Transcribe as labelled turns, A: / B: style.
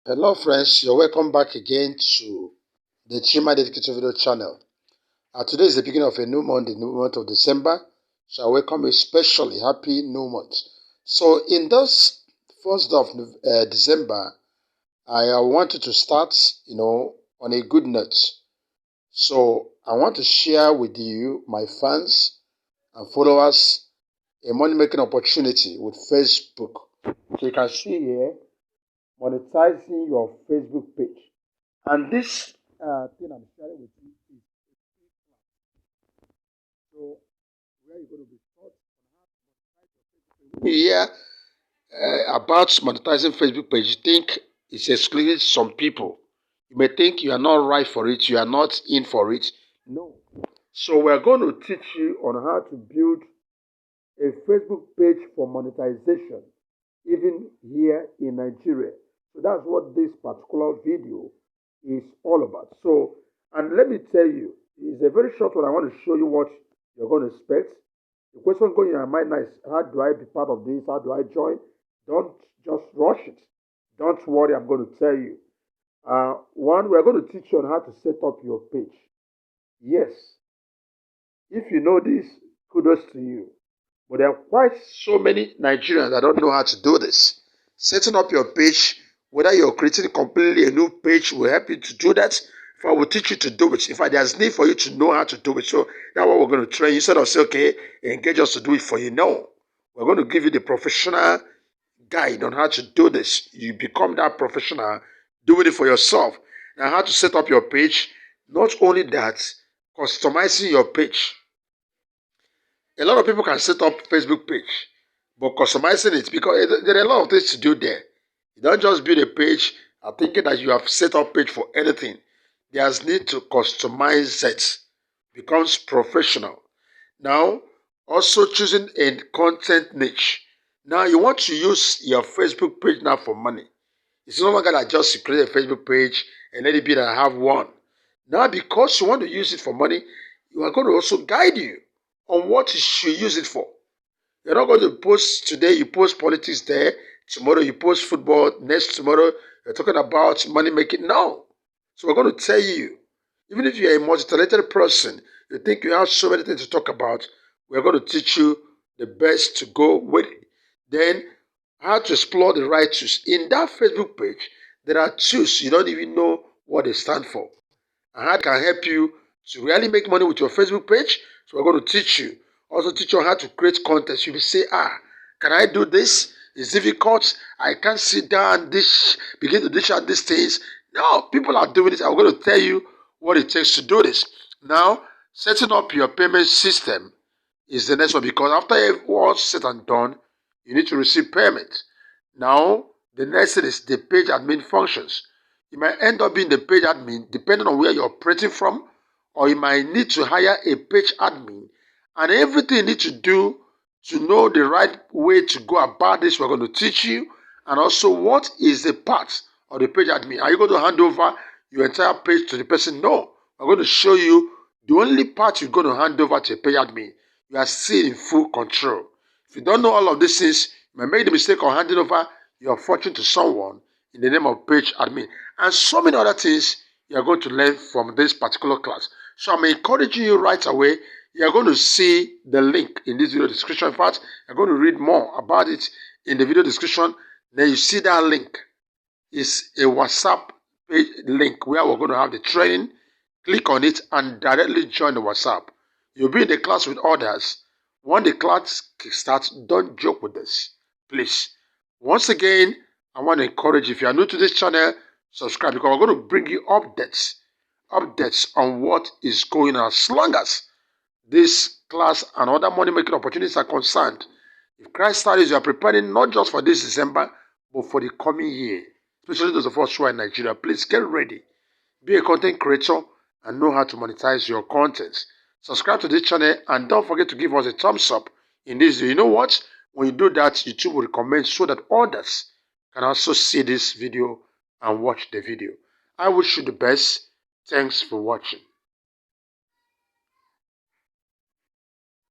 A: Hello friends, you're welcome back again to the Chima Dedicated Video channel. Today is the beginning of a new month, the new month of December. So I welcome you especially happy new month. So in this first day of December, I wanted to start, on a good note. So I want to share with you, my fans and followers, a money-making opportunity with Facebook. So you can see here, monetizing your Facebook page. And this thing I'm sharing with you is so where you're going to be taught on how to monetize your Facebook page. Yeah, about monetizing Facebook page, you think it's exclusive to some people. You may think you are not right for it, you are not in for it. No. So we're going to teach you on how to build a Facebook page for monetization, even here in Nigeria. So that's what this particular video is all about. So, and let me tell you, it's a very short one. I want to show you what you're going to expect. The question going in your mind now is, how do I be part of this? How do I join? Don't just rush it. Don't worry, I'm going to tell you. One, we're going to teach you on how to set up your page. Yes, if you know this, kudos to you. But there are quite so many Nigerians that don't know how to do this. Setting up your page, whether you're creating completely a new page, will help you to do that. If I will teach you to do it, if there's need for you to know how to do it, so that's what we're going to train you. Instead of say, okay, engage us to do it for you. No, we're going to give you the professional guide on how to do this. You become that professional, doing it for yourself. Now, how to set up your page. Not only that, customizing your page. A lot of people can set up Facebook page, but customizing it, because there are a lot of things to do there. You don't just build a page and thinking that you have set up page for anything. There's need to customize it. Becomes professional. Now, also choosing a content niche. Now you want to use your Facebook page now for money. It's no longer that just you create a Facebook page and let it be that I have one. Now, because you want to use it for money, you are going to also guide you on what you should use it for. You're not going to post today, you post politics there, tomorrow you post football, next tomorrow you're talking about money making. No. So we're going to tell you, even if you're a multi-talented person, you think you have so many things to talk about, we're going to teach you the best to go with it. Then, how to explore the right tools. In that Facebook page, there are tools you don't even know what they stand for. And how can help you to really make money with your Facebook page. So we're going to teach you. Also teach you how to create content. You will say, can I do this? It's difficult. I can't sit down and begin to dish out these things. No, people are doing it. I'm going to tell you what it takes to do this. Now, setting up your payment system is the next one, because after everyone's said and done, you need to receive payment. Now, the next thing is the page admin functions. You might end up being the page admin depending on where you're operating from, or you might need to hire a page admin. And everything you need to do to know the right way to go about this, we're going to teach you. And also, what is the part of the page admin? Are you going to hand over your entire page to the person? No. We're going to show you the only part you're going to hand over to a page admin. You are still in full control. If you don't know all of these things, you may make the mistake of handing over your fortune to someone in the name of page admin. And so many other things you are going to learn from this particular class. So I'm encouraging you right away. You are going to see the link in this video description. In fact, you're going to read more about it in the video description. Then you see that link. It's a WhatsApp page link where we're going to have the training. Click on it and directly join the WhatsApp. You'll be in the class with others. When the class starts, don't joke with this, please. Once again, I want to encourage you, if you are new to this channel, subscribe, because we're going to bring you updates on what is going on. As long as this class and other money-making opportunities are concerned, if Christ studies, you are preparing not just for this December, but for the coming year, especially those of us who are in Nigeria. Please get ready. Be a content creator and know how to monetize your content. Subscribe to this channel and don't forget to give us a thumbs up in this video. You know what? When you do that, YouTube will recommend so that others can also see this video and watch the video. I wish you the best. Thanks for watching.